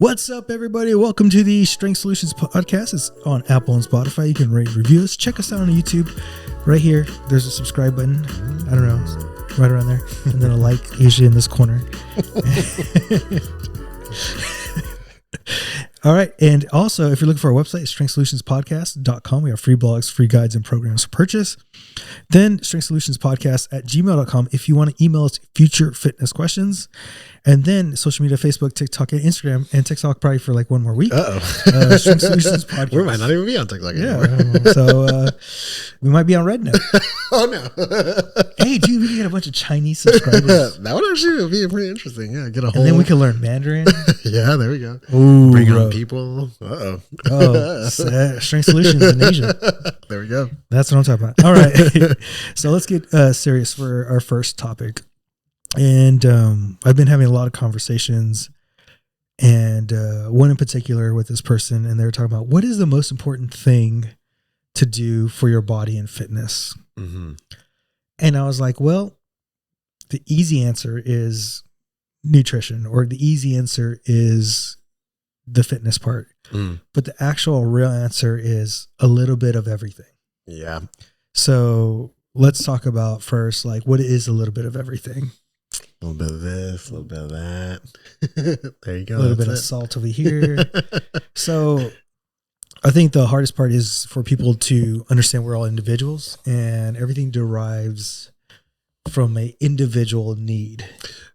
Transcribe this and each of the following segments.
What's up, everybody? Welcome to the Strength Solutions podcast. It's on Apple and Spotify. You can rate and review us. Check us out on YouTube. Right here, there's a subscribe button. I don't know, right around there. And then a like, usually in this corner. All right. And also, if you're looking for our website, strengthsolutionspodcast.com. We have free blogs, free guides, and programs for purchase. Then strengthsolutionspodcast@gmail.com if you want to email us future fitness questions. And then social media, Facebook, TikTok, and Instagram, and TikTok probably for like one more week. Strength Solutions Podcast. We might not even be on TikTok anymore. So we might be on Red now. Oh, no. Hey, dude, we can get a bunch of Chinese subscribers. That would actually be pretty interesting. Yeah, get a whole... And then we can learn Mandarin. Yeah, there we go. Ooh, bring on people. Strength Solutions in Asia. There we go. That's what I'm talking about. All right. So let's get serious for our first topic. And I've been having a lot of conversations, and one in particular with this person, and they were talking about what is the most important thing to do for your body and fitness. Mm-hmm. And I was like, well, the easy answer is nutrition, or the easy answer is the fitness part. But the actual real answer is a little bit of everything. Yeah. So let's talk about first, like, what is a little bit of everything? A little bit of this, a little bit of that. There you go. A little bit of salt over here. So I think the hardest part is for people to understand we're all individuals, and everything derives from an individual need.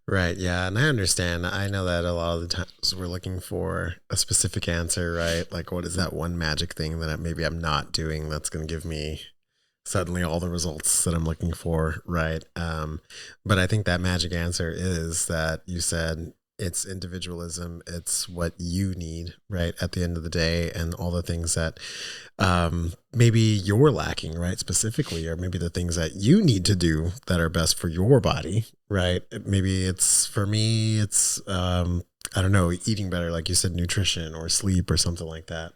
Right. Yeah. And I understand. I know that a lot of the times we're looking for a specific answer, right? Like, what is that one magic thing that maybe I'm not doing that's going to give me suddenly all the results that I'm looking for, right? But I think that magic answer is that you said it's individualism. It's what you need, right? At the end of the day, and all the things that maybe you're lacking, right? Specifically, or maybe the things that you need to do that are best for your body, right? Maybe it's, for me, it's, I don't know, eating better, like you said, nutrition or sleep or something like that.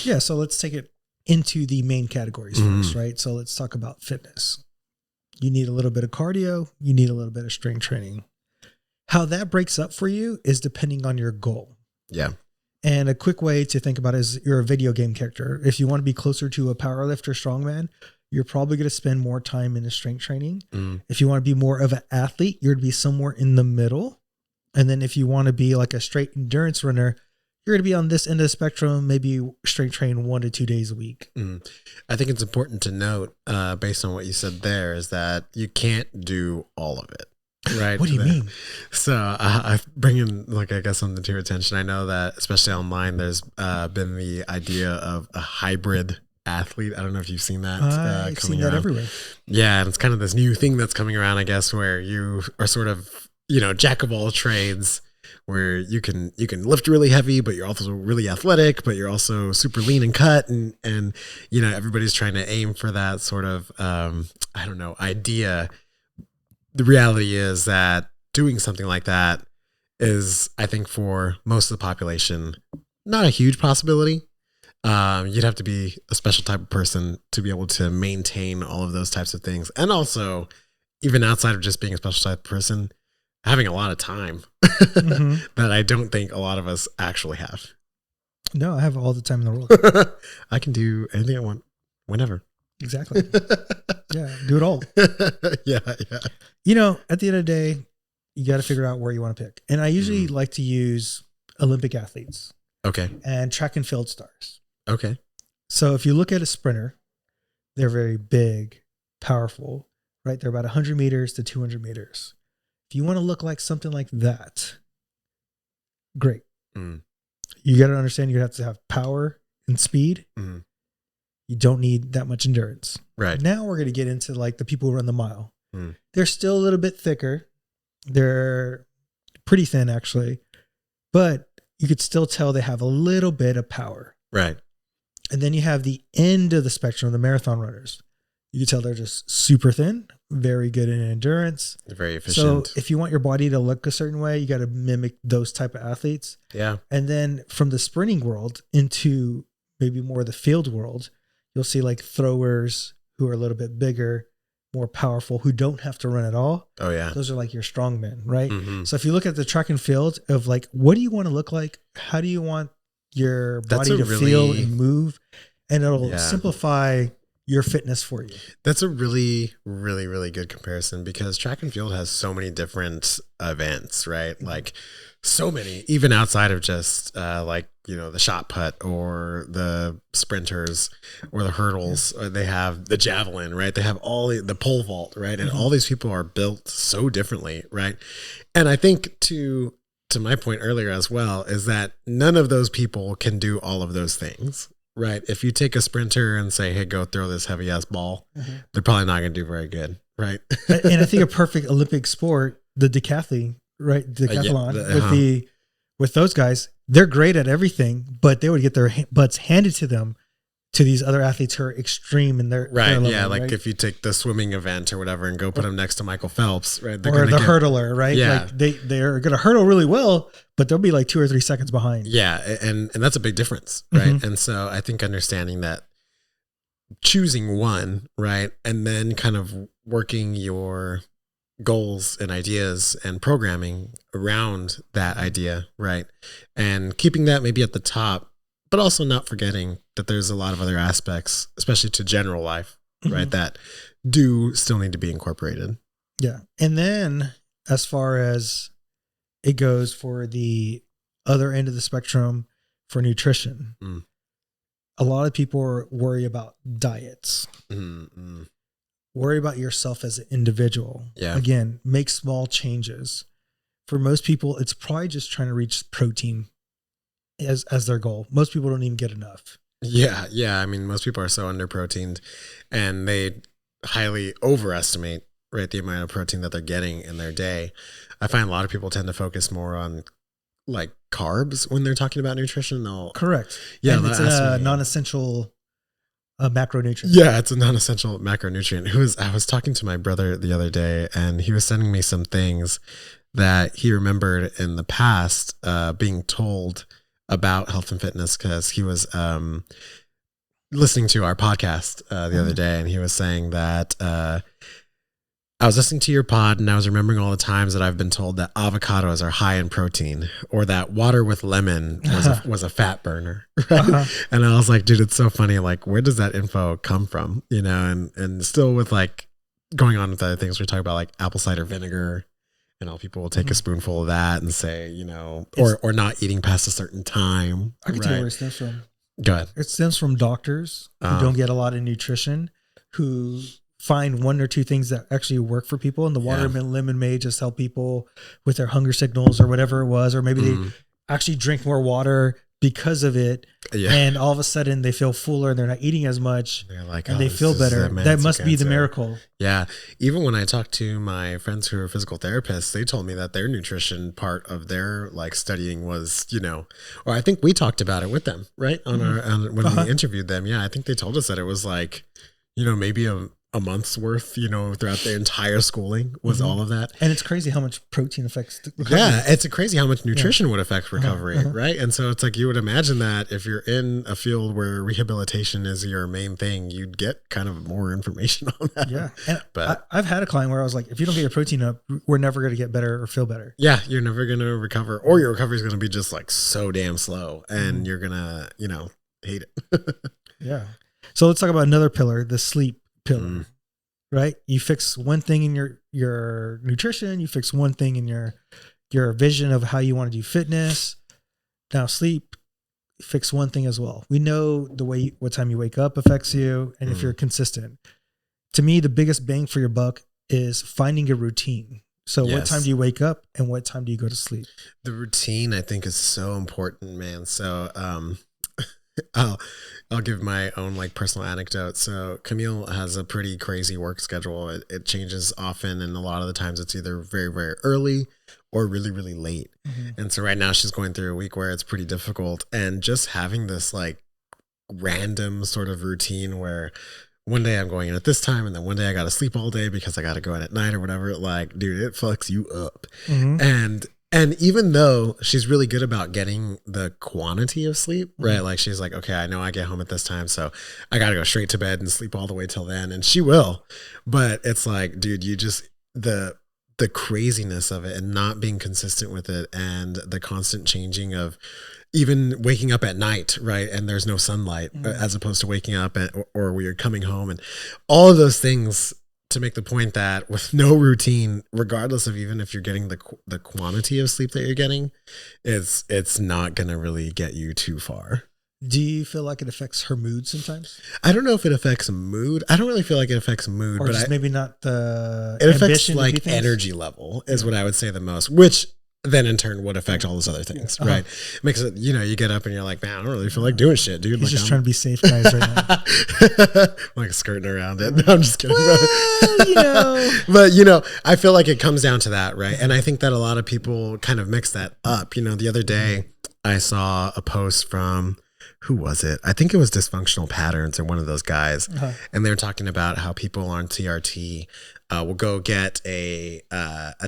Yeah. So let's take it into the main categories first, right? So let's talk about fitness. You need a little bit of cardio. You need a little bit of strength training. How that breaks up for you is depending on your goal. Yeah. And a quick way to think about it is you're a video game character. If you want to be closer to a powerlifter, strongman, you're probably going to spend more time in the strength training. If you want to be more of an athlete, you're going to be somewhere in the middle. And then if you want to be like a straight endurance runner, you're going to be on this end of the spectrum, maybe strength train 1 to 2 days a week. I think it's important to note, based on what you said there, is that you can't do all of it. Right. What do you mean? So I bring in, like, I guess something to your attention. I know that especially online, there's been the idea of a hybrid athlete. I don't know if you've seen that. I've seen that everywhere. Yeah. And it's kind of this new thing that's coming around, I guess, where you are sort of, jack of all trades, where you can lift really heavy, but you're also really athletic, but you're also super lean and cut. And everybody's trying to aim for that sort of, idea. The reality is that doing something like that is, I think, for most of the population, not a huge possibility. You'd have to be a special type of person to be able to maintain all of those types of things. And also, even outside of just being a special type of person, having a lot of time that I don't think a lot of us actually have. No, I have all the time in the world. I can do anything I want, whenever. Exactly. Yeah, do it all. Yeah. At the end of the day, you got to figure out where you want to pick. And I usually like to use Olympic athletes. Okay. And track and field stars. Okay. So if you look at a sprinter, they're very big, powerful, right? They're about 100 meters to 200 meters. If you want to look like something like that, great. You got to understand you have to have power and speed. You don't need that much endurance. Right. Now we're going to get into like the people who run the mile. They're still a little bit thicker. They're pretty thin, actually, but you could still tell they have a little bit of power. Right. And then you have the end of the spectrum, the marathon runners. You can tell they're just super thin, very good in endurance. They're very efficient. So if you want your body to look a certain way, you got to mimic those type of athletes. Yeah. And then from the sprinting world into maybe more the field world, you'll see like throwers who are a little bit bigger, more powerful, who don't have to run at all. Oh yeah. Those are like your strong men, right? Mm-hmm. So if you look at the track and field of like, what do you want to look like? How do you want your body to feel and move? And it'll simplify your fitness for you. That's a really, really, really good comparison, because track and field has so many different events, right? Mm-hmm. Like so many, even outside of just like, the shot put or the sprinters or the hurdles. Or they have the javelin, right? They have all the pole vault, right? And all these people are built so differently, right? And I think to my point earlier as well, is that none of those people can do all of those things. Right. If you take a sprinter and say, hey, go throw this heavy ass ball, they're probably not going to do very good. Right. And I think a perfect Olympic sport, the decathlon, right? Decathlon with those guys, they're great at everything, but they would get their butts handed to them to these other athletes who are extreme in their level, yeah. Like if you take the swimming event or whatever and go put them next to Michael Phelps, right? Or the hurdler, right? Yeah. Like they're going to hurdle really well, but they'll be like 2 or 3 seconds behind. Yeah. And that's a big difference. Right. And so I think understanding that, choosing one, right, and then kind of working your goals and ideas and programming around that idea, right, and keeping that maybe at the top, but also not forgetting that there's a lot of other aspects, especially to general life, right, that do still need to be incorporated. Yeah. And then as far as it goes for the other end of the spectrum for nutrition, a lot of people worry about diets. Worry about yourself as an individual. Yeah. Again, make small changes. For most people, it's probably just trying to reach protein as their goal. Most people don't even get enough. Yeah. Yeah. I mean, most people are so under-proteined, and they highly overestimate, right, the amount of protein that they're getting in their day. I find a lot of people tend to focus more on like carbs when they're talking about nutrition. Correct. Yeah. And it's a non-essential macronutrient. Yeah. It's a non-essential macronutrient. I was talking to my brother the other day, and he was sending me some things that he remembered in the past, being told about health and fitness, because he was, listening to our podcast, the other day, and he was saying that, I was listening to your pod, and I was remembering all the times that I've been told that avocados are high in protein, or that water with lemon was a fat burner. Right? And I was like, dude, it's so funny. Like, where does that info come from? And still with like going on with other things, we're talking about like apple cider vinegar, and all people will take a spoonful of that and say, or not eating past a certain time. I can tell you where it stems from. Go ahead. It stems from doctors who don't get a lot of nutrition, who find 1 or 2 things that actually work for people. And the water and lemon may just help people with their hunger signals or whatever it was. Or maybe they actually drink more water because of it. Yeah. And all of a sudden they feel fuller and they're not eating as much. They're like, and they feel better. That must be the miracle. Yeah. Even when I talked to my friends who are physical therapists, they told me that their nutrition part of their like studying was, or I think we talked about it with them, right? When we interviewed them. Yeah. I think they told us that it was like, maybe a month's worth, throughout their entire schooling was all of that. And it's crazy how much protein affects recovery. Yeah, it's crazy how much nutrition would affect recovery, right? And so it's like you would imagine that if you're in a field where rehabilitation is your main thing, you'd get kind of more information on that. Yeah. And but I've had a client where I was like, if you don't get your protein up, we're never going to get better or feel better. Yeah, you're never going to recover, or your recovery is going to be just like so damn slow, and you're going to, hate it. Yeah. So let's talk about another pillar, the sleep pillar, right? You fix one thing in your nutrition, you fix one thing in your vision of how you want to do fitness. Now sleep, fix one thing as well. We know what time you wake up affects you, and if you're consistent. To me, the biggest bang for your buck is finding a routine. So what time do you wake up and what time do you go to sleep? The routine, I think, is so important, man. So I'll give my own like personal anecdote. So Camille has a pretty crazy work schedule. It changes often, and a lot of the times it's either very, very early or really, really late. And so right now she's going through a week where it's pretty difficult, and just having this like random sort of routine where one day I'm going in at this time, and then one day I got to sleep all day because I got to go in at night or whatever. Like, dude, it fucks you up. And And even though she's really good about getting the quantity of sleep, right? Mm-hmm. Like she's like, okay, I know I get home at this time, so I got to go straight to bed and sleep all the way till then. And she will. But it's like, dude, you just, the craziness of it and not being consistent with it and the constant changing of even waking up at night, right? And there's no sunlight as opposed to waking up or we are coming home and all of those things to make the point that with no routine, regardless of even if you're getting the quantity of sleep that you're getting, it's not going to really get you too far. Do you feel like it affects her mood sometimes? I don't know if it affects mood. I don't really feel like it affects mood, Or but just maybe not the it affects ambition to do like things? energy level is what I would say the most, which then in turn would affect all those other things, right? Makes it, you get up and you're like, man, I don't really feel like doing shit, dude. He's like, just trying to be safe guys right now. like skirting around it. No, I'm just kidding. Well, But I feel like it comes down to that, right? And I think that a lot of people kind of mix that up. The other day I saw a post from, who was it? I think it was Dysfunctional Patterns or one of those guys. And they're talking about how people on TRT will go get a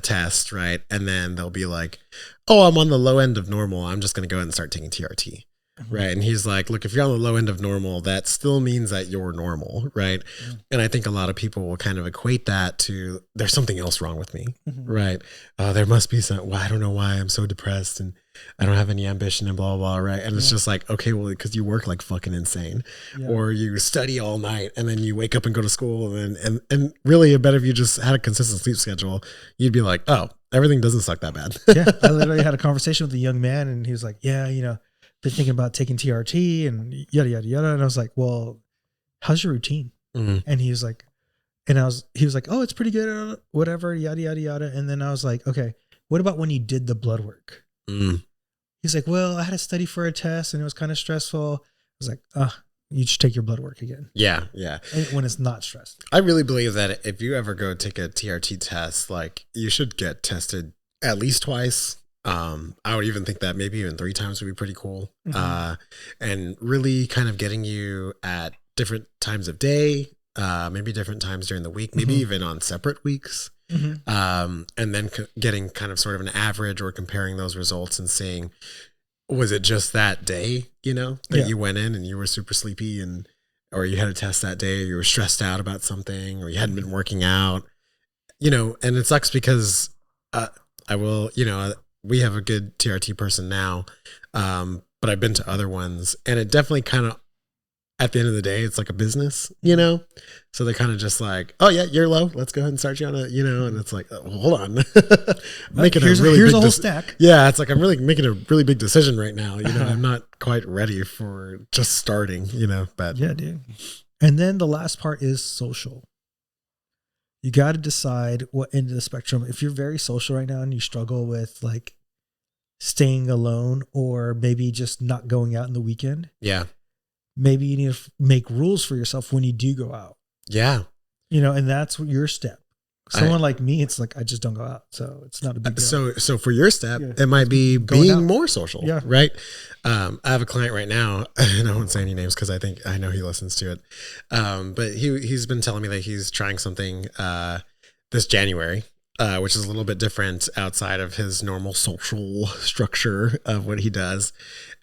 test, right? And then they'll be like, oh, I'm on the low end of normal. I'm just going to go ahead and start taking TRT. Right. And he's like, look, if you're on the low end of normal, that still means that you're normal. Right. And I think a lot of people will kind of equate that to there's something else wrong with me. Right. There must be some, well, I don't know why I'm so depressed and I don't have any ambition and blah, blah, blah. Right. And it's just like, okay, well, because you work like fucking insane or you study all night and then you wake up and go to school. And really, I bet if you just had a consistent sleep schedule, you'd be like, oh, everything doesn't suck that bad. I literally had a conversation with a young man and he was like, yeah, been thinking about taking TRT and yada, yada, yada. And I was like, well, how's your routine? And he was like, oh, it's pretty good, whatever, yada, yada, yada. And then I was like, okay, what about when you did the blood work? He's like, well, I had to study for a test and it was kind of stressful. I was like, you should take your blood work again. Yeah. When it's not stressed. I really believe that if you ever go take a TRT test, like you should get tested at least twice. I would even think that maybe even 3 times would be pretty cool. And really kind of getting you at different times of day, maybe different times during the week, maybe even on separate weeks. And then getting kind of sort of an average or comparing those results and seeing, was it just that day, that you went in and you were super sleepy or you had a test that day, or you were stressed out about something, or you hadn't been working out, and it sucks because, we have a good TRT person now, but I've been to other ones and it definitely kind of, at the end of the day, it's like a business, so they're kind of just like, oh yeah, you're low. Let's go ahead and start you on a, and it's like, oh, hold on. Here's a whole stack. Yeah. It's like, I'm really making a really big decision right now. I'm not quite ready for just starting, but yeah, dude. And then the last part is social. You got to decide what end of the spectrum. If you're very social right now and you struggle with like staying alone or maybe just not going out in the weekend. Yeah. Maybe you need to make rules for yourself when you do go out. Yeah. And that's your step. Someone like me, it's like, I just don't go out. So it's not a big deal. So for your step, it might be being more social. Yeah. Right. I have a client right now, and I won't say any names because I know he listens to it. But he's been telling me that he's trying something this January, which is a little bit different outside of his normal social structure of what he does.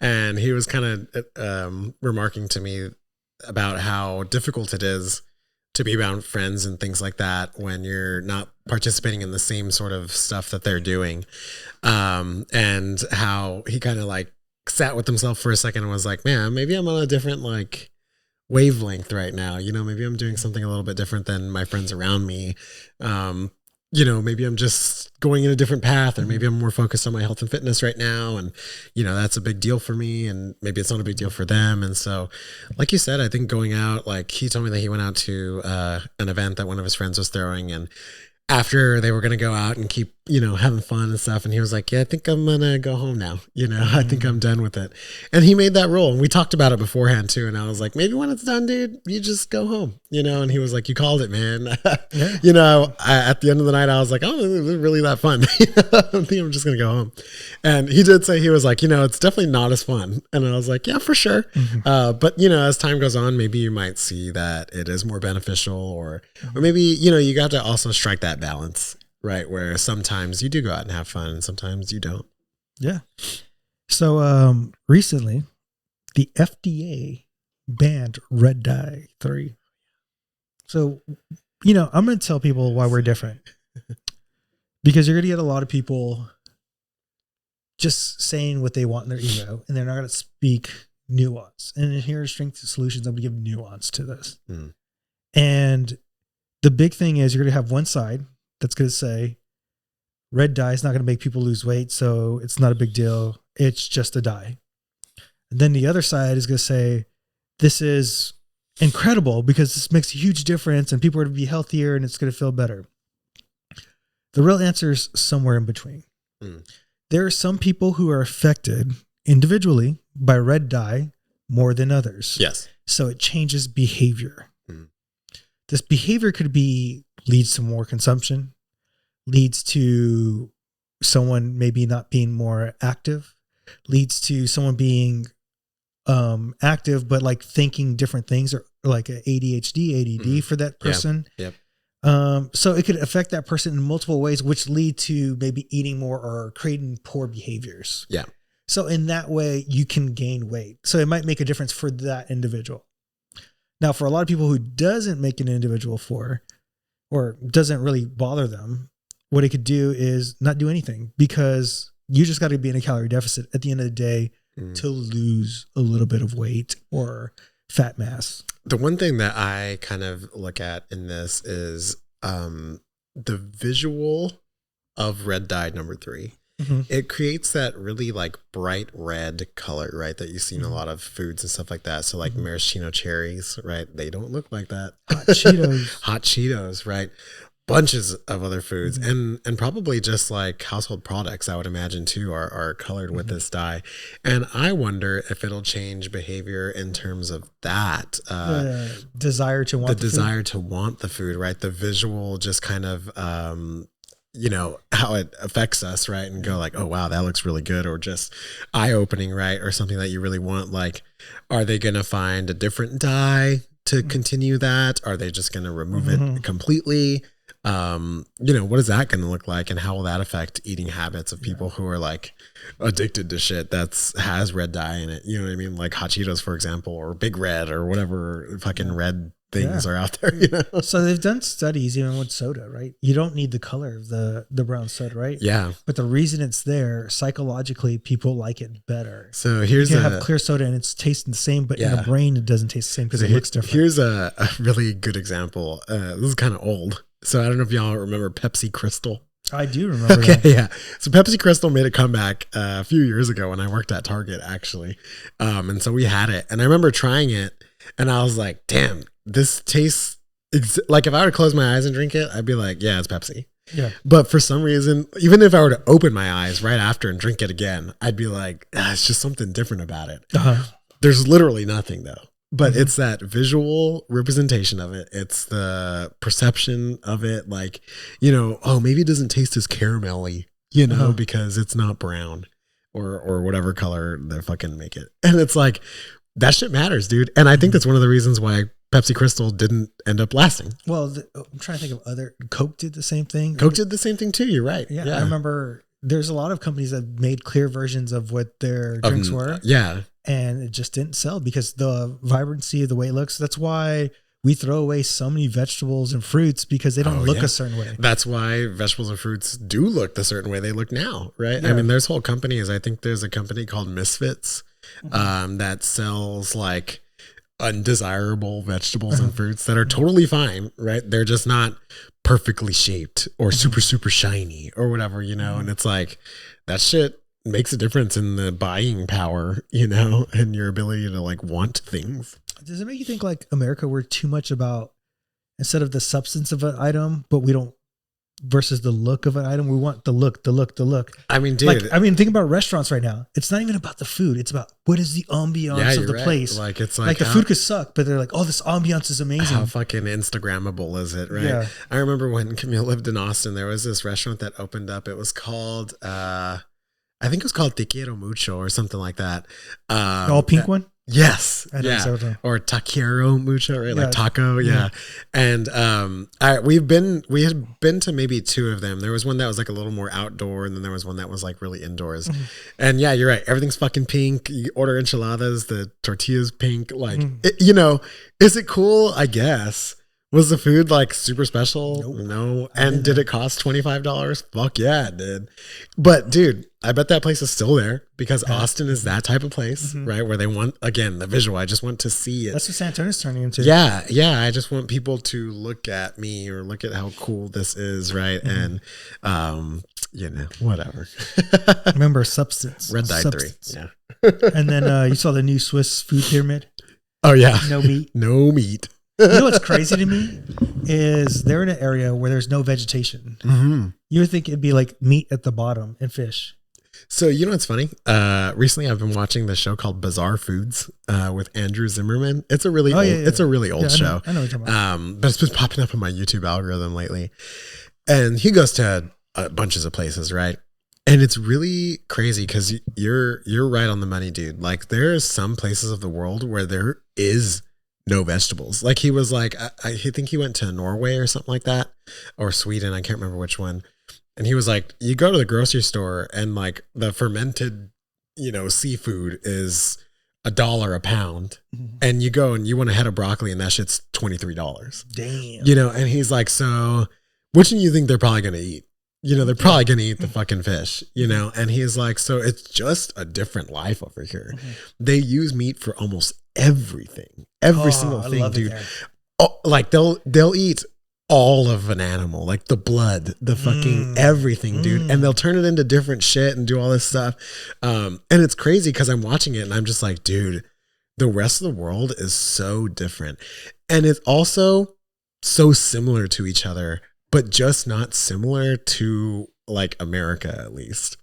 And he was kind of remarking to me about how difficult it is to be around friends and things like that when you're not participating in the same sort of stuff that they're doing. And how he kind of like sat with himself for a second and was like, man, maybe I'm on a different like wavelength right now. Maybe I'm doing something a little bit different than my friends around me. Maybe I'm just going in a different path, or maybe I'm more focused on my health and fitness right now. And, that's a big deal for me, and maybe it's not a big deal for them. And so, like you said, I think going out, like he told me that he went out to an event that one of his friends was throwing, and after they were going to go out and keep, having fun and stuff. And he was like, yeah, I think I'm going to go home now. I think I'm done with it. And he made that rule. And we talked about it beforehand too. And I was like, maybe when it's done, dude, you just go home, and he was like, you called it, man. At the end of the night, I was like, oh, this is really that fun. I think I'm just going to go home. And he did say, he was like, it's definitely not as fun. And I was like, yeah, for sure. But as time goes on, maybe you might see that it is more beneficial, or maybe, you got to also strike that balance. right? Where sometimes you do go out and have fun and sometimes you don't. Yeah. So recently, the FDA banned red dye 3. So, I'm going to tell people why we're different. Because you're going to get a lot of people just saying what they want in their ego, and they're not going to speak nuance. And here at Strength Solutions, I'm going to give nuance to this. And the big thing is you're going to have one side that's going to say, red dye is not going to make people lose weight, so it's not a big deal. It's just a dye. And then the other side is going to say, this is incredible because this makes a huge difference and people are going to be healthier and it's going to feel better. The real answer is somewhere in between. There are some people who are affected individually by red dye more than others. Yes. So it changes behavior. This behavior could leads to more consumption, leads to someone maybe not being more active, leads to someone being active, but like thinking different things, or like a ADHD, ADD for that person. Yep. So it could affect that person in multiple ways, which lead to maybe eating more or creating poor behaviors. Yeah. So in that way, you can gain weight. So it might make a difference for that individual. Now, for a lot of people who doesn't make an individual for, or doesn't really bother them, what it could do is not do anything, because you just got to be in a calorie deficit at the end of the day to lose a little bit of weight or fat mass. The one thing that I kind of look at in this is the visual of red dye number 3. It creates that really like bright red color, right? That you see in a lot of foods and stuff like that. So like maraschino cherries, right? They don't look like that. Hot Cheetos, right? Bunches of other foods and probably just like household products, I would imagine too, are colored with this dye. And I wonder if it'll change behavior in terms of that desire to want desire to want the food, right? The visual just kind of how it affects us, right? And go like, oh wow, that looks really good, or just eye-opening, right? Or something that you really want. Like, are they gonna find a different dye to continue that? Are they just gonna remove it completely? What is that going to look like, and how will that affect eating habits of people who are like addicted to shit has red dye in it? You know what I mean? Like Hot Cheetos, for example, or Big Red, or whatever fucking red things are out there. So they've done studies even with soda, right? You don't need the color of the brown soda, right? Yeah. But the reason it's there, psychologically, people like it better. So here's you have clear soda and it's tasting the same, but in the brain it doesn't taste the same because it looks different. Here's a really good example. This is kind of old. So I don't know if y'all remember Pepsi Crystal. I do remember that. Yeah. So Pepsi Crystal made a comeback a few years ago when I worked at Target, actually. And so we had it. And I remember trying it and I was like, damn, this tastes like if I were to close my eyes and drink it, I'd be like, yeah, it's Pepsi. Yeah. But for some reason, even if I were to open my eyes right after and drink it again, I'd be like, it's just something different about it. There's literally nothing though. But it's that visual representation of it. It's the perception of it. Like, maybe it doesn't taste as caramelly, because it's not brown or whatever color they fucking make it. And it's like, that shit matters, dude. And I think that's one of the reasons why Pepsi Crystal didn't end up lasting. Well, I'm trying to think of Coke did the same thing. Coke did the same thing too. You're right. Yeah. I remember there's a lot of companies that made clear versions of what their drinks were. Yeah. And it just didn't sell because the vibrancy of the way it looks. That's why we throw away so many vegetables and fruits, because they don't look a certain way. That's why vegetables and fruits do look the certain way they look now, right? Yeah. I mean, there's whole companies. I think there's a company called Misfits that sells like undesirable vegetables and fruits that are totally fine, right? They're just not perfectly shaped or super, super shiny or whatever, and it's like that shit makes a difference in the buying power, and your ability to like want things. Does it make you think like America, we're too much about, instead of the substance of an item, but we don't, versus the look of an item, we want the look. I mean, dude, think about restaurants right now. It's not even about the food. It's about what is the ambiance of the place. Like, it's like the food could suck, but they're like, oh, this ambiance is amazing. How fucking Instagrammable is it, right? Yeah. I remember when Camille lived in Austin, there was this restaurant that opened up. It was called, I think it was called Te Quiero Mucho or something like that. All pink one? Yes. I know Yeah. exactly. Or taquero mucho, right? Yeah. Like taco. Yeah. And we had been to maybe 2 of them. There was one that was like a little more outdoor, and then there was one that was like really indoors. And yeah, you're right. Everything's fucking pink. You order enchiladas, the tortilla's pink. Like, you know, is it cool? I guess. Was the food like super special? Nope. No. And did it cost $25? Fuck yeah, it did. But dude, I bet that place is still there because Austin is that type of place, right? Where they want, again, the visual. I just want to see it. That's what San Antonio's turning into. Yeah. Yeah. I just want people to look at me or look at how cool this is, right? And, you know, whatever. Remember substance. Red Dye 3. Yeah. And then you saw the new Swiss food pyramid. Oh, yeah. No meat. No meat. You know what's crazy to me is they're in an area where there's no vegetation. You would think it'd be like meat at the bottom and fish. So you know what's funny? Recently I've been watching the show called Bizarre Foods with Andrew Zimmerman. It's a really it's a really old show. I know what you're talking about. But it's been popping up in my YouTube algorithm lately. And he goes to bunches of places, right? And it's really crazy because you're right on the money, dude. Like there's some places of the world where there is no vegetables. Like he was like, I think he went to Norway or something like that, or Sweden. I can't remember which one. And he was like, you go to the grocery store and like the fermented, you know, seafood is $1 a pound. And you go and you want a head of broccoli and that shit's $23. Damn. You know, and he's like, so which one do you think they're probably going to eat? You know, they're probably going to eat the fucking fish, you know? And he's like, so it's just a different life over here. They use meat for almost everything. Every single thing, dude. Oh, like they'll eat all of an animal, like the blood, the fucking everything, dude. And they'll turn it into different shit and do all this stuff. And it's crazy because I'm watching it and I'm just like, dude, the rest of the world is so different. And it's also so similar to each other, but just not similar to like America, at least.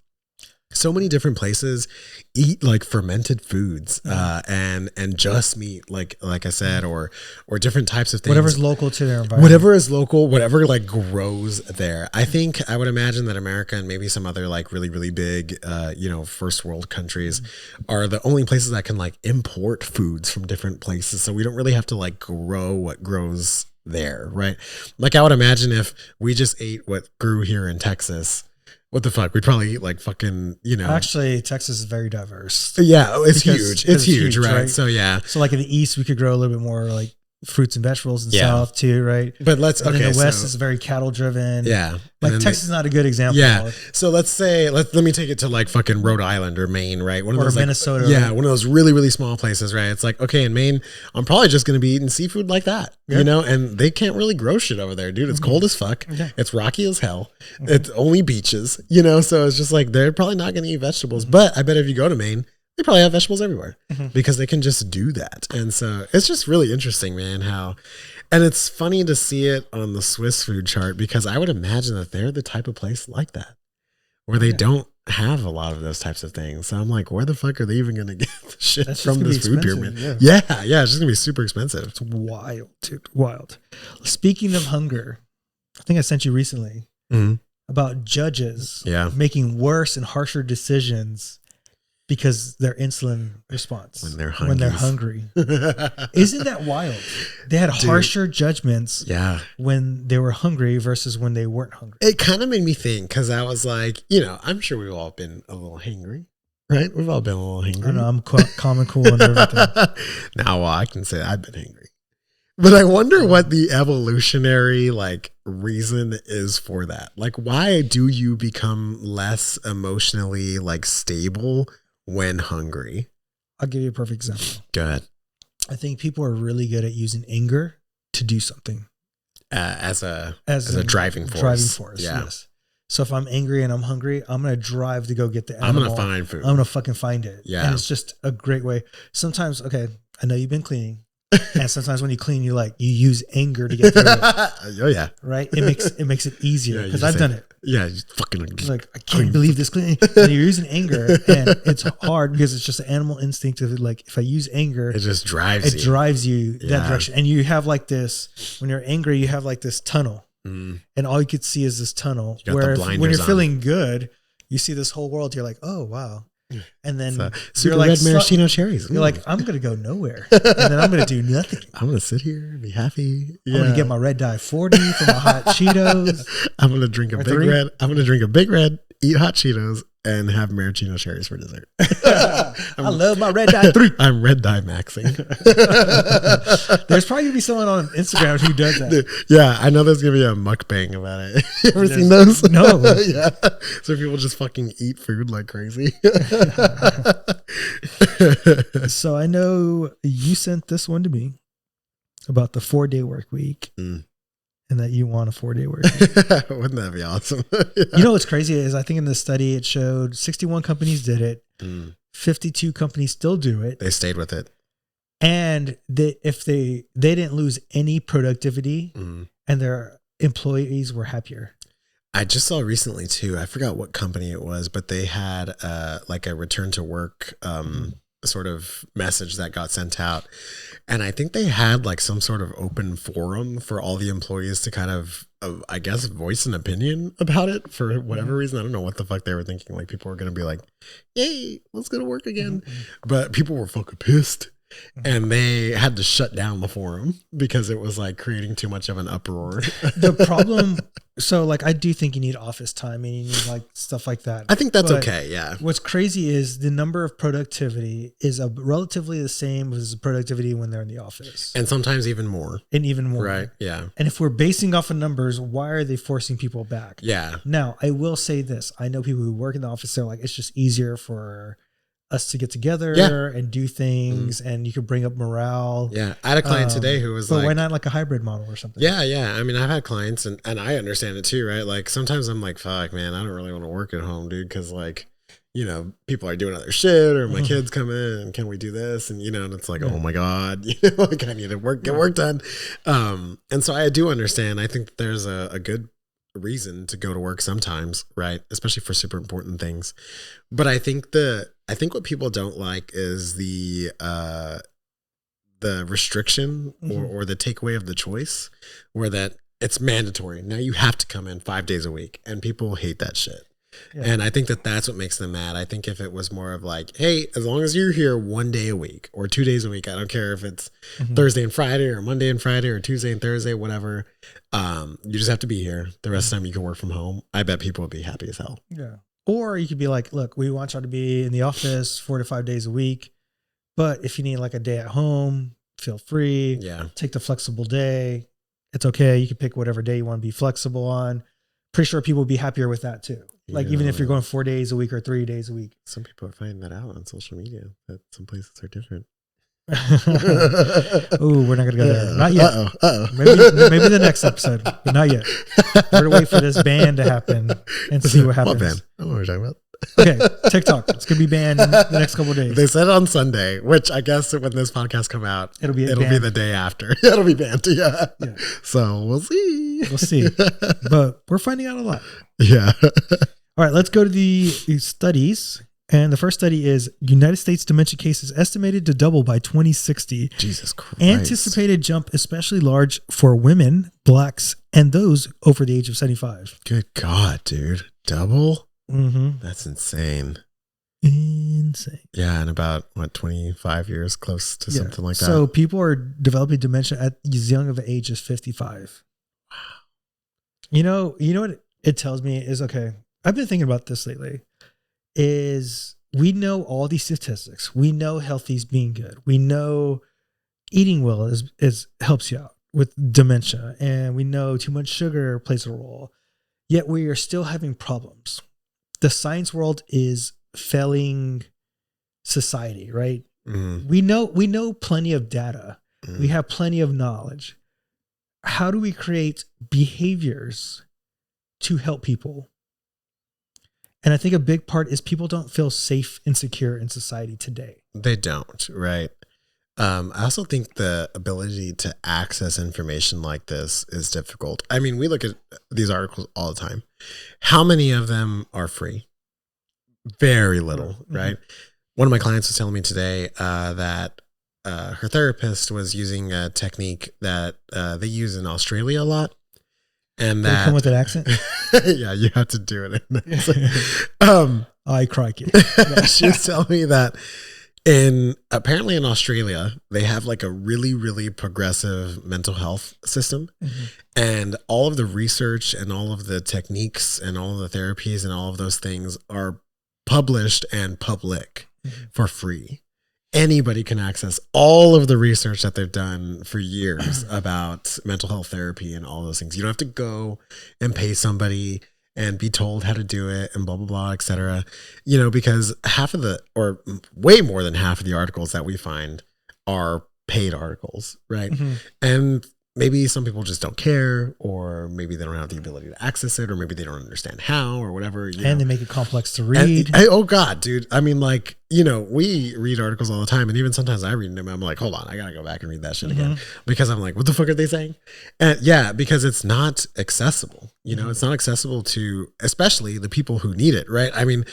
So many different places eat like fermented foods and just meat, like I said, or different types of things. Whatever's local to their environment. Whatever is local, whatever like grows there. I think I would imagine that America and maybe some other like really, really big, you know, first world countries are the only places that can like import foods from different places. So we don't really have to like grow what grows there, right? Like I would imagine if we just ate what grew here in Texas, what the fuck? We'd probably eat like fucking, you know. Actually, Texas is very diverse. Yeah, it's huge. It's huge, right? So yeah. So like in the East, we could grow a little bit more like fruits and vegetables in the South too, right? But let's and then the West is very cattle driven. Yeah. Like Texas is not a good example. Yeah. So let's say let me take it to like fucking Rhode Island or Maine, right? One of those Minnesota. Like, yeah, one of those really, really small places, right? It's like, okay, in Maine, I'm probably just gonna be eating seafood like that. Yeah. You know, and they can't really grow shit over there, dude. It's cold as fuck. Yeah. It's rocky as hell. It's only beaches, you know, so it's just like they're probably not gonna eat vegetables. But I bet if you go to Maine, they probably have vegetables everywhere because they can just do that. And so it's just really interesting, man, how, and it's funny to see it on the Swiss food chart because I would imagine that they're the type of place like that where they don't have a lot of those types of things. So I'm like, where the fuck are they even going to get the shit from this food pyramid? Yeah. It's just going to be super expensive. It's wild, dude. Wild. Speaking of hunger, I think I sent you recently about judges making worse and harsher decisions because their insulin response when they're hungry. Isn't that wild? They had harsher judgments when they were hungry versus when they weren't hungry. It kind of made me think because I was like, you know, I'm sure we've all been a little hangry, right? We've all been a little hangry. I know, I'm calm and cool under everything. Now I can say I've been hangry. But I wonder what the evolutionary like reason is for that. Like, why do you become less emotionally like stable when hungry? I'll give you a perfect example. Go ahead. I think people are really good at using anger to do something as a driving force. Yes. So if I'm angry and I'm hungry, I'm gonna drive to go get the animal. I'm gonna find food. I'm gonna fucking find it. Yeah. And it's just a great way. Sometimes, okay, I know you've been cleaning. And sometimes when you clean, you use anger to get through it. Oh yeah. Right? It makes it easier because I've done it. Yeah, you fucking like I can't believe this cleaning. And you're using anger, and it's hard because it's just an animal instinct of like if I use anger, it just drives you that direction. And you have like this when you're angry, you have like this tunnel, and all you could see is this tunnel. Where when you're feeling good, you see this whole world. You're like, oh wow. And then super you're like, red maraschino cherries. You're like, I'm going to go nowhere. And then I'm going to do nothing. I'm going to sit here and be happy. I'm going to get my red dye 40 for my hot Cheetos. I'm going to drink a big red. I'm going to drink a big red, eat hot Cheetos, and have maraschino cherries for dessert. I love my red dye 3. I'm red dye maxing. There's probably going to be someone on Instagram who does that. Dude, yeah, I know there's going to be a mukbang about it. You ever seen those? No. Yeah. So people just fucking eat food like crazy. So I know you sent this one to me about the 4-day work week. And that you want a 4-day work week. Wouldn't that be awesome? Yeah. You know what's crazy is I think in the study it showed 61 companies did it. 52 companies still do it. They stayed with it. And they didn't lose any productivity and their employees were happier. I just saw recently too, I forgot what company it was, but they had like a return to work sort of message that got sent out. And I think they had like some sort of open forum for all the employees to kind of I guess, voice an opinion about it for whatever reason. I don't know what the fuck they were thinking. Like people were going to be like, yay, let's go to work again. But people were fucking pissed. And they had to shut down the forum because it was like creating too much of an uproar. The problem, so like I do think you need office time and you need like stuff like that. I think that's okay. Yeah. What's crazy is the number of productivity is relatively the same as productivity when they're in the office. And sometimes even more. And even more. Right. Yeah. And if we're basing off of numbers, why are they forcing people back? Yeah. Now, I will say this. I know people who work in the office, they're like, it's just easier for us to get together and do things and you could bring up morale. Yeah. I had a client today who was like, why not like a hybrid model or something? Yeah. Yeah. I mean, I've had clients and I understand it too, right? Like sometimes I'm like, fuck, man, I don't really want to work at home, dude. Cause like, you know, people are doing other shit or my kids come in and can we do this? And, you know, and it's like, oh my God, you know, like I need to get work done. And so I do understand. I think that there's a good reason to go to work sometimes, right? Especially for super important things. But I think what people don't like is the restriction or the takeaway of the choice, where that it's mandatory. Now you have to come in 5 days a week, and people hate that shit. Yeah. And I think that that's what makes them mad. I think if it was more of like, hey, as long as you're here 1 day a week or 2 days a week, I don't care if it's Thursday and Friday or Monday and Friday or Tuesday and Thursday, whatever. You just have to be here. The rest of the time you can work from home. I bet people would be happy as hell. Yeah. Or you could be like, look, we want y'all to be in the office 4 to 5 days a week. But if you need like a day at home, feel free. Yeah. Take the flexible day. It's okay. You can pick whatever day you want to be flexible on. Pretty sure people will be happier with that too. Like even if you're going 4 days a week or 3 days a week. Some people are finding that out on social media, that some places are different. Oh, we're not gonna go there. Not yet. Maybe the next episode, but not yet. We're gonna wait for this ban to happen and see what happens. What ban? I don't know what you're talking about. Okay, TikTok. It's gonna be banned in the next couple of days. They said on Sunday, which I guess when this podcast come out, it'll be the day after. It'll be banned. Yeah. So we'll see. We'll see. But we're finding out a lot. Yeah. All right, let's go to the studies. And the first study is United States dementia cases estimated to double by 2060. Jesus Christ. Anticipated jump especially large for women, blacks, and those over the age of 75. Good God, dude. Double? Mm-hmm. That's insane. Insane. Yeah, in about, 25 years, close to something like that. So people are developing dementia at as young of an age as 55. Wow. You know what it tells me is, okay, I've been thinking about this lately. Is we know all these statistics. We know healthy's being good. We know eating well is helps you out with dementia. And we know too much sugar plays a role. Yet we are still having problems. The science world is failing society, right? Mm-hmm. We know plenty of data. Mm-hmm. We have plenty of knowledge. How do we create behaviors to help people? And I think a big part is people don't feel safe and secure in society today. They don't, right? I also think the ability to access information like this is difficult. I mean, we look at these articles all the time. How many of them are free? Very little, right? One of my clients was telling me today that her therapist was using a technique that they use in Australia a lot. And that come with an accent. Yeah, you have to do it. I crikey. She was telling me that apparently in Australia, they have like a really, really progressive mental health system. Mm-hmm. And all of the research and all of the techniques and all of the therapies and all of those things are published and public for free. Anybody can access all of the research that they've done for years about mental health therapy and all those things. You don't have to go and pay somebody and be told how to do it and blah, blah, blah, et cetera. You know, because half of or way more than half of the articles that we find are paid articles, right? Mm-hmm. And maybe some people just don't care, or maybe they don't have the ability to access it, or maybe they don't understand how, or whatever. They make it complex to read. Oh God, dude. I mean, like, you know, we read articles all the time, and even sometimes I read them, I'm like, hold on, I gotta go back and read that shit again, because I'm like, what the fuck are they saying? And yeah, because it's not accessible. You know, it's not accessible to, especially the people who need it, right? I mean,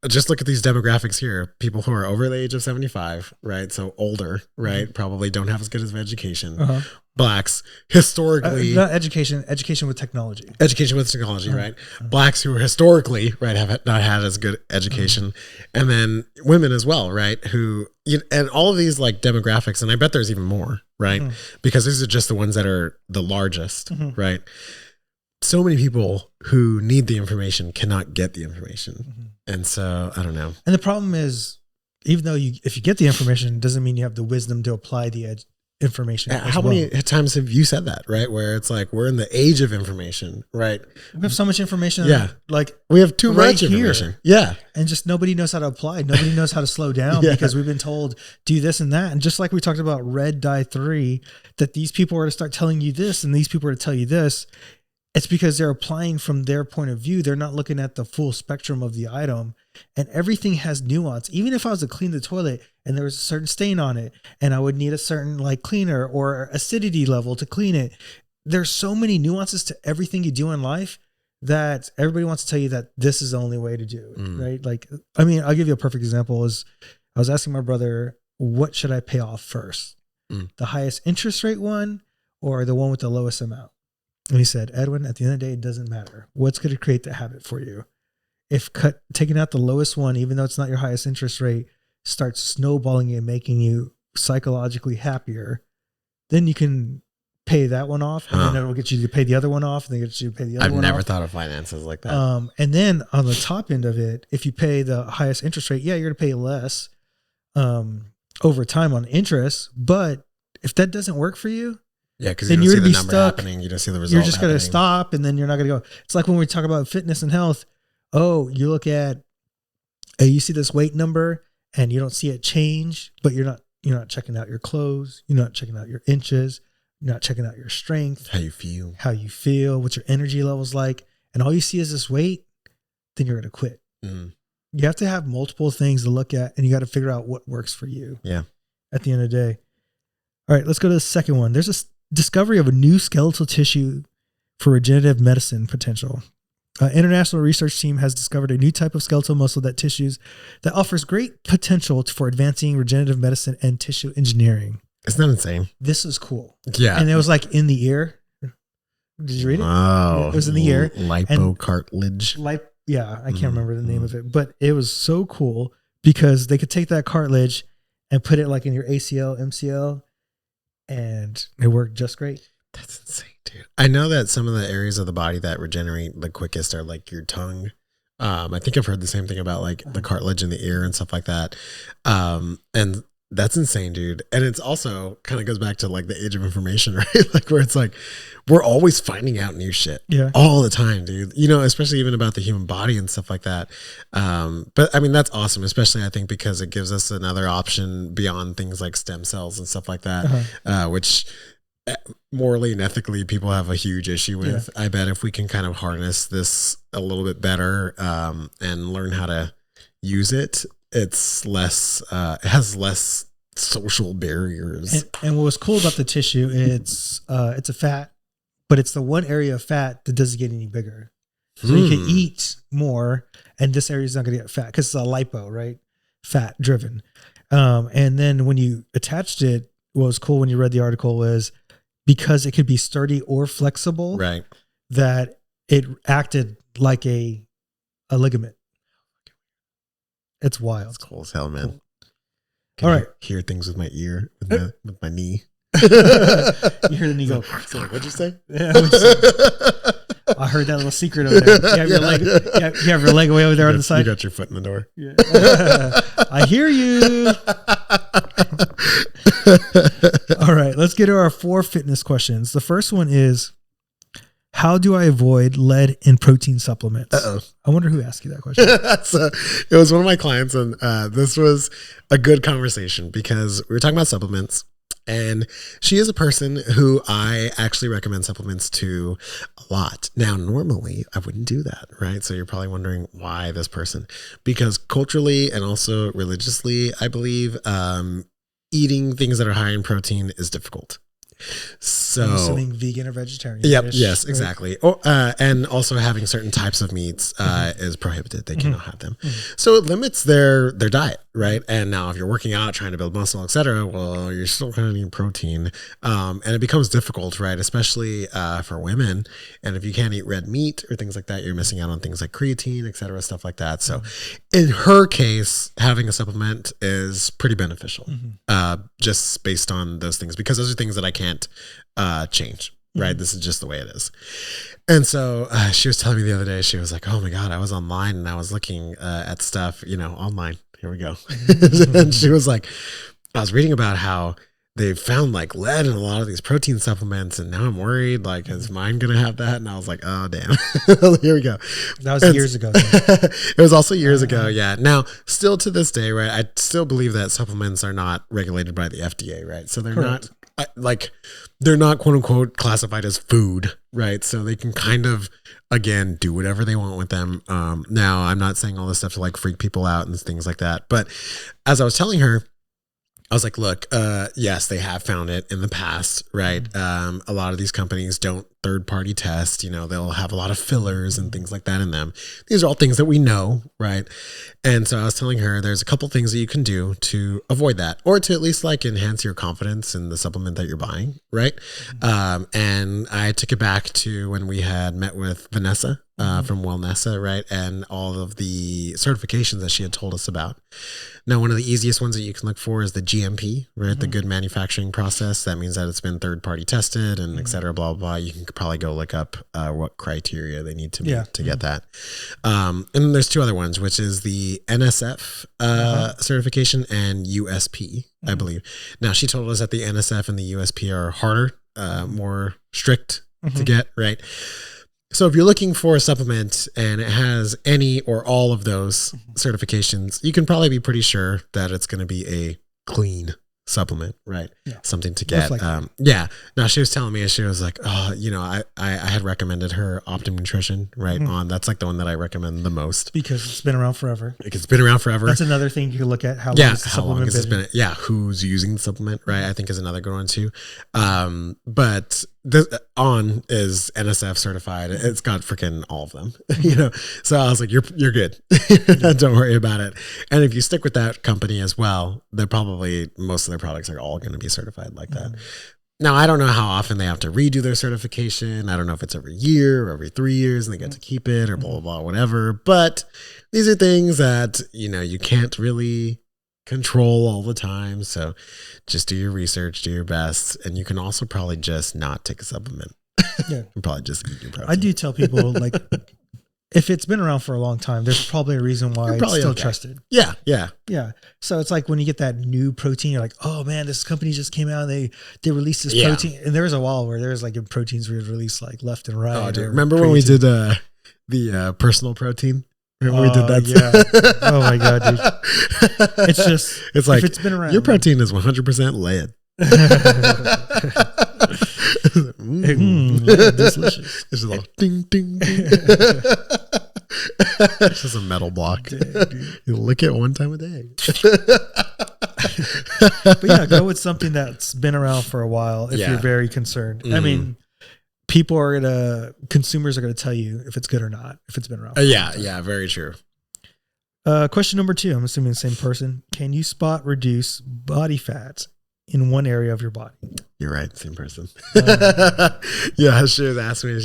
just look at these demographics here. People who are over the age of 75, right? So older, right? Probably don't have as good of education. Blacks, historically. Not education with technology. Education with technology, right? Blacks who are historically, right, have not had as good education. And then women as well, right? And all of these like demographics, and I bet there's even more, right? Because these are just the ones that are the largest, right? So many people who need the information cannot get the information. And so, I don't know. And the problem is, even though if you get the information, it doesn't mean you have the wisdom to apply the information. How many times have you said that, right? Where it's like, we're in the age of information, right? We have so much information. Yeah. Like we have too much information. Yeah. And just nobody knows how to apply. Nobody knows how to slow down because we've been told do this and that. And just like we talked about red dye 3, that these people are to start telling you this and these people are to tell you this. It's because they're applying from their point of view. They're not looking at the full spectrum of the item, and everything has nuance. Even if I was to clean the toilet and there was a certain stain on it and I would need a certain like cleaner or acidity level to clean it, there's so many nuances to everything you do in life that everybody wants to tell you that this is the only way to do it, right? Like, I mean, I'll give you a perfect example. Is I was asking my brother, what should I pay off first? The highest interest rate one or the one with the lowest amount? And he said, Edwin, at the end of the day, it doesn't matter. What's going to create the habit for you? If taking out the lowest one, even though it's not your highest interest rate, starts snowballing and making you psychologically happier, then you can pay that one off, and then it'll get you to pay the other one off, and then get you to pay the other one off. I've never thought of finances like that. And then on the top end of it, if you pay the highest interest rate, you're going to pay less over time on interest. But if that doesn't work for you, because you don't see the number happening. You don't see the result. You're just going to stop, and then you're not going to go. It's like when we talk about fitness and health. Oh, you look at, you see this weight number, and you don't see it change, but you're not checking out your clothes. You're not checking out your inches. You're not checking out your strength. How you feel. What your energy level's like. And all you see is this weight, then you're going to quit. You have to have multiple things to look at, and you got to figure out what works for you. Yeah. At the end of the day. All right, let's go to the second one. There's a discovery of a new skeletal tissue for regenerative medicine potential. International research team has discovered a new type of skeletal muscle that offers great potential for advancing regenerative medicine and tissue engineering. Isn't that insane? This is cool. Yeah. And it was like in the ear. Did you read it? Oh, it was in the ear. Lipocartilage. I can't remember the name of it, but it was so cool because they could take that cartilage and put it like in your ACL, MCL, and it worked just great. That's insane, dude. I know that some of the areas of the body that regenerate the quickest are like your tongue. I think I've heard the same thing about like the cartilage in the ear and stuff like that. And that's insane, dude. And it's also kind of goes back to like the age of information, right? Like where it's like, we're always finding out new shit all the time, dude, you know, especially even about the human body and stuff like that. But I mean, that's awesome, especially I think because it gives us another option beyond things like stem cells and stuff like that, which morally and ethically people have a huge issue with. I bet if we can kind of harness this a little bit better and learn how to use it, it's less, it has less social barriers. And what was cool about the tissue, it's a fat, but it's the one area of fat that doesn't get any bigger. So you can eat more, and this area is not going to get fat because it's a lipo, right? Fat driven. And then when you attached it, what was cool when you read the article was because it could be sturdy or flexible, right? That it acted like a ligament. It's wild. It's cool as hell, man. Cool. Can All I right. hear things with my ear, with my knee. You hear the knee go. So, what'd you say? Yeah, I heard that little secret over there. You have your leg. You have your leg way over there on the side. You got your foot in the door. Yeah. I hear you. All right, let's get to our 4 fitness questions. The first one is, how do I avoid lead in protein supplements? I wonder who asked you that question. It was one of my clients, and this was a good conversation because we were talking about supplements. And she is a person who I actually recommend supplements to a lot. Now, normally I wouldn't do that, right? So you're probably wondering why this person, because culturally and also religiously, I believe eating things that are high in protein is difficult. So I'm assuming vegan or vegetarian. Yep. Yes, exactly. Or, and also having certain types of meats is prohibited. They cannot have them. So it limits their diet, right? And now if you're working out, trying to build muscle, etc., well, you're still going to need protein. And it becomes difficult, right? Especially for women. And if you can't eat red meat or things like that, you're missing out on things like creatine, etc., stuff like that. So in her case, having a supplement is pretty beneficial, just based on those things, because those are things that I can't change, right? This is just the way it is. And so she was telling me the other day, she was like, oh my God, I was online and I was looking at stuff, online. Here we go. And she was like, I was reading about how they found like lead in a lot of these protein supplements, and now I'm worried, like, is mine going to have that? And I was like, oh, damn. Here we go. That was years ago. It was also years ago. Yeah. Now, still to this day, right, I still believe that supplements are not regulated by the FDA, right? So they're not they're not quote unquote classified as food, right? So they can kind of, again, do whatever they want with them. Now I'm not saying all this stuff to like freak people out and things like that. But as I was telling her, I was like, look, yes, they have found it in the past, right? A lot of these companies don't third-party test, they'll have a lot of fillers and things like that in them. These are all things that we know, right? And so I was telling her there's a couple things that you can do to avoid that, or to at least like enhance your confidence in the supplement that you're buying, right? And I took it back to when we had met with Vanessa from Wellnessa, right? And all of the certifications that she had told us about. Now, one of the easiest ones that you can look for is the GMP, right? The good manufacturing process. That means that it's been third-party tested and et cetera, blah, blah, blah. You can probably go look up what criteria they need to meet to get that. And then there's 2 other ones, which is the NSF certification and USP, I believe. Now, she told us that the NSF and the USP are harder, more strict to get, right? So if you're looking for a supplement and it has any or all of those certifications, you can probably be pretty sure that it's going to be a clean supplement, right? Yeah. Something to get. Now she was telling me, she was like, oh, I had recommended her Optim Nutrition, right? That's like the one that I recommend the most. Because it's been around forever. It's been around forever. That's another thing you can look at. How long has the supplement been? Who's using the supplement, right? I think is another good one too. But On is NSF certified. It's got freaking all of them, So I was like, you're good. Don't worry about it. And if you stick with that company as well, they're probably, most of their products are all going to be certified like that. Now, I don't know how often they have to redo their certification. I don't know if it's every year or every 3 years and they get to keep it or blah, blah, blah, whatever. But these are things that, you can't really control all the time. So just do your research, do your best. And you can also probably just not take a supplement. Yeah. And probably just eat your protein. I do tell people, like, if it's been around for a long time, there's probably a reason why it's still trusted. Yeah. So it's like when you get that new protein, you're like, oh man, this company just came out and they released this protein. And there was a while where there was like proteins were released like left and right. Oh, dude. Remember when we did the personal protein? Remember we did that? Yeah. Oh my God, dude. It's like, if it's been around, your protein is 100% lead. Delicious. It's just a little ding, ding, ding. It's just a metal block. You lick it one time a day. But yeah, go with something that's been around for a while if you're very concerned. I mean, consumers are going to tell you if it's good or not, if it's been around. Yeah, very true. Question number 2, I'm assuming the same person. Can you spot reduce body fat in one area of your body? You're right, same person. Yeah, she was asking me.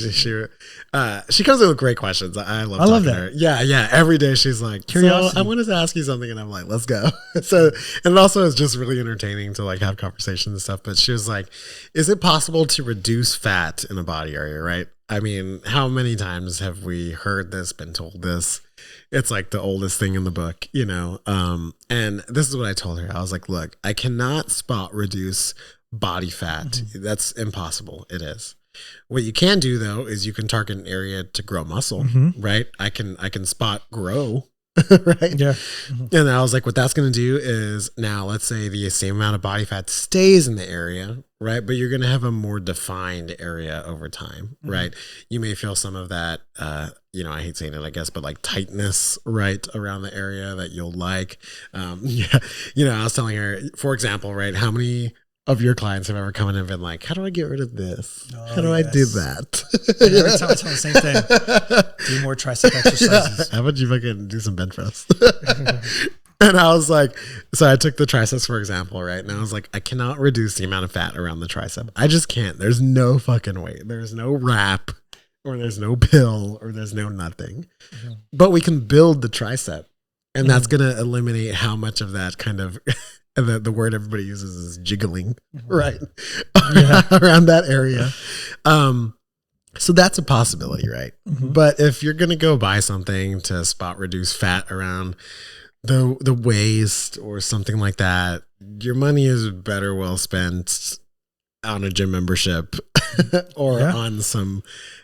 She comes in with great questions. I love that. Her. Yeah. Every day she's like, curiosity. So I wanted to ask you something, and I'm like, let's go. So, and it also is just really entertaining to like have conversations and stuff. But she was like, is it possible to reduce fat in a body area? Right? I mean, how many times have we heard this, been told this? It's like the oldest thing in the book, you know? And this is what I told her. I was like, look, I cannot spot reduce body fat. Mm-hmm. That's impossible. It is. What you can do though, is you can target an area to grow muscle, right? I can spot grow, right? Yeah. Mm-hmm. And I was like, what that's going to do is now let's say the same amount of body fat stays in the area, right? But you're going to have a more defined area over time, right? You may feel some of that, you know, I hate saying it, I guess, but like tightness right around the area that you'll like. Yeah. You know, I was telling her, for example, right, how many of your clients have ever come in and been like, how do I get rid of this? How do I do that? Every time I tell the same thing. Do more tricep exercises. How about you fucking do some bench press? And I was like, so I took the triceps, for example, right? And I was like, I cannot reduce the amount of fat around the tricep. I just can't. There's no fucking way. There's no wrap, or there's no pill, or there's no nothing. But we can build the tricep. And that's going to eliminate how much of that kind of... And the word everybody uses is jiggling, right? Around that area. So that's a possibility, right? But if you're going to go buy something to spot reduce fat around the waist or something like that, your money is better well spent on a gym membership or on some,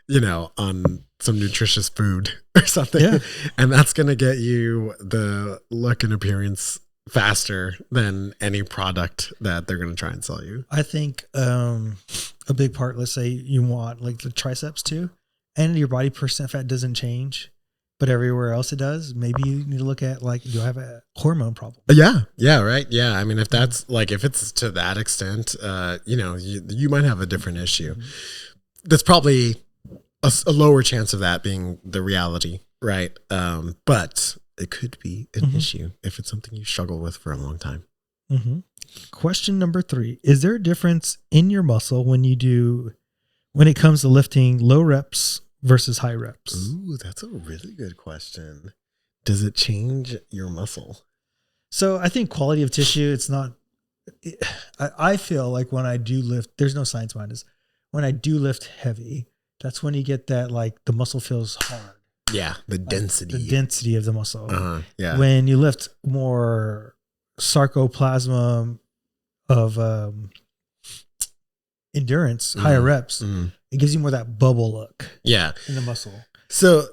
you know, on some nutritious food or something. Yeah. And that's going to get you the look and appearance faster than any product that they're going to try and sell you. I think a big part, let's say you want like the triceps too, and your body percent fat doesn't change, but everywhere else it does. Maybe you need to look at like, do I have a hormone problem? Yeah, right. Yeah, I mean, if that's like, if it's to that extent, you know, you might have a different issue. That's probably a lower chance of that being the reality, right? But it could be an issue if it's something you struggle with for a long time. Question number 3. Is there a difference in your muscle when it comes to lifting low reps versus high reps? Ooh, that's a really good question. Does it change your muscle? So I think quality of tissue, I feel like when I do lift, there's no science behind this. When I do lift heavy, that's when you get that, like the muscle feels hard. Yeah, the density. The density of the muscle. Yeah. When you lift more sarcoplasm of endurance, higher reps, it gives you more that bubble look. Yeah. In the muscle. So,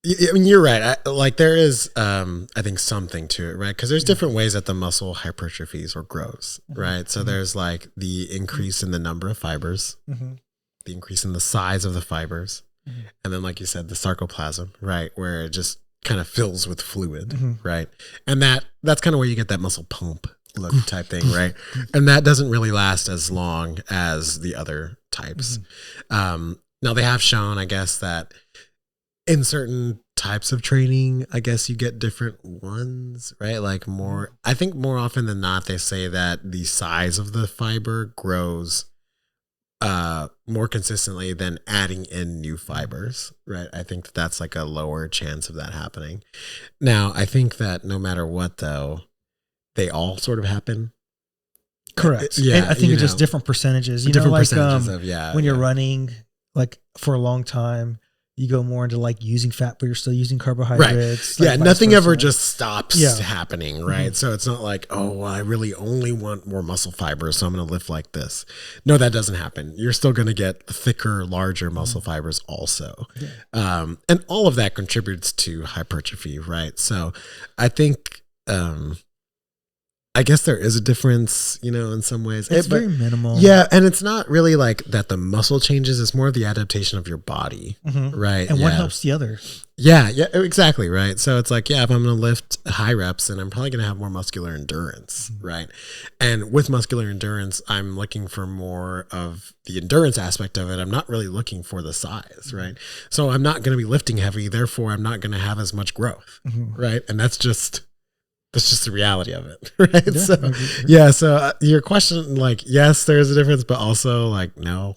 I mean, you're right. Like there is, I think something to it, right? Because there's different ways that the muscle hypertrophies or grows, right? So there's like the increase in the number of fibers, the increase in the size of the fibers. And then, like you said, the sarcoplasm, right, where it just kind of fills with fluid, right? And that's kind of where you get that muscle pump look type thing, right? And that doesn't really last as long as the other types. Now, they have shown, I guess, that in certain types of training, I guess you get different ones, right? Like I think more often than not, they say that the size of the fiber grows more consistently than adding in new fibers, right? I think that's like a lower chance of that happening. Now, I think that no matter what, though, they all sort of happen. Correct. Yeah, and I think it's just different percentages. Different percentages of when you're running, like for a long time, you go more into like using fat, but you're still using carbohydrates. Right. Like nothing ever just stops happening, right? So it's not like, oh, well, I really only want more muscle fibers, so I'm going to lift like this. No, that doesn't happen. You're still going to get thicker, larger muscle fibers also. And all of that contributes to hypertrophy, right? So I think, I guess there is a difference, in some ways. It's very minimal. Yeah, and it's not really like that the muscle changes. It's more of the adaptation of your body, right? And one helps the other. Yeah, exactly, right? So it's like, if I'm going to lift high reps, then I'm probably going to have more muscular endurance, right? And with muscular endurance, I'm looking for more of the endurance aspect of it. I'm not really looking for the size, right? So I'm not going to be lifting heavy. Therefore, I'm not going to have as much growth, right? And that's just That's just the reality of it, right? Yeah, So, yeah. So your question, like, yes, there's a difference, but also like, no,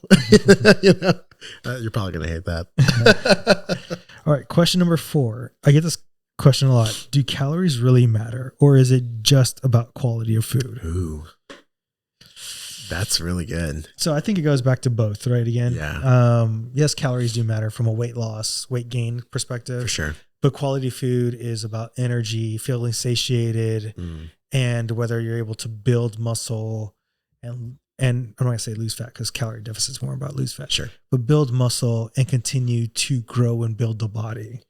you're probably going to hate that. All right. Question number 4. I get this question a lot. Do calories really matter, or is it just about quality of food? Ooh, that's really good. So I think it goes back to both, right? Again, Yeah. Yes, calories do matter from a weight loss, weight gain perspective. For sure. But quality food is about energy, feeling satiated, and whether you're able to build muscle and I'm not going to say lose fat because calorie deficit is more about lose fat. Sure. But build muscle and continue to grow and build the body.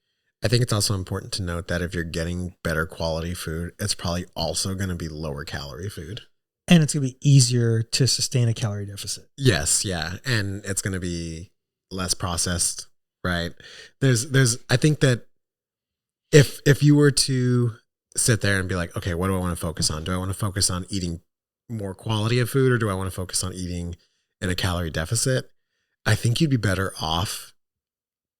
I think it's also important to note that if you're getting better quality food, it's probably also going to be lower calorie food. And it's going to be easier to sustain a calorie deficit. Yes. Yeah. And it's going to be less processed, right? I think that if you were to sit there and be like, okay, what do I want to focus on? Do I want to focus on eating more quality of food, or do I want to focus on eating in a calorie deficit? I think you'd be better off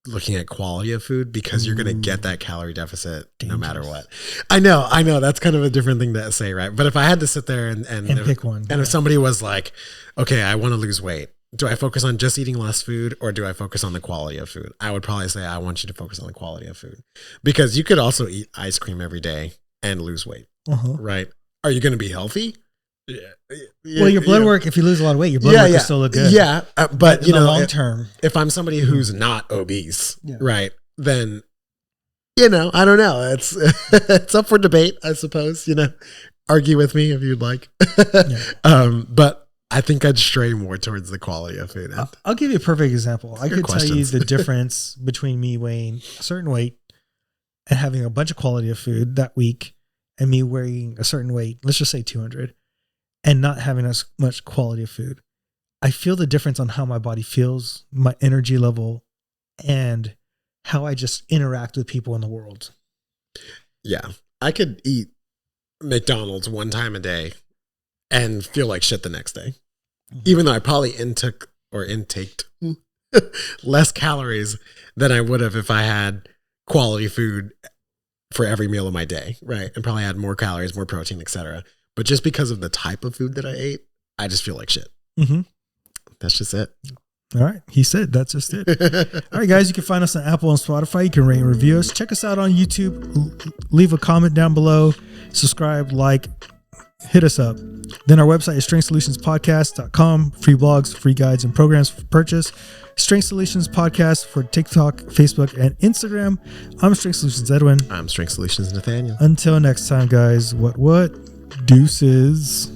looking at quality of food because you're going to get that calorie deficit no matter what. I know. That's kind of a different thing to say, right? But if I had to sit there and pick one, and if somebody was like, okay, I want to lose weight, do I focus on just eating less food, or do I focus on the quality of food? I would probably say I want you to focus on the quality of food, because you could also eat ice cream every day and lose weight, right? Are you going to be healthy? Yeah. Well, your blood work, if you lose a lot of weight, your blood work will still look good. Yeah. But in the long term, if I'm somebody who's not obese, right, then, I don't know. It's up for debate, I suppose, argue with me if you'd like. But I think I'd stray more towards the quality of food. I'll give you a perfect example. I could tell you the difference between me weighing a certain weight and having a bunch of quality of food that week, and me weighing a certain weight, let's just say 200, and not having as much quality of food. I feel the difference on how my body feels, my energy level, and how I just interact with people in the world. Yeah. I could eat McDonald's one time a day and feel like shit the next day, even though I probably intaked less calories than I would have if I had quality food for every meal of my day, right? And probably had more calories, more protein, etc. But just because of the type of food that I ate, I just feel like shit. That's just it. All right. He said that's just it. All right, guys, you can find us on Apple and Spotify. You can rate and review us. Check us out on YouTube. Leave a comment down below. Subscribe, like, hit us up. Then our website is strengthsolutionspodcast.com. Free blogs, free guides, and programs for purchase. Strength Solutions Podcast for TikTok, Facebook, and Instagram. I'm Strength Solutions Edwin. I'm Strength Solutions Nathaniel. Until next time, guys, what? Deuces.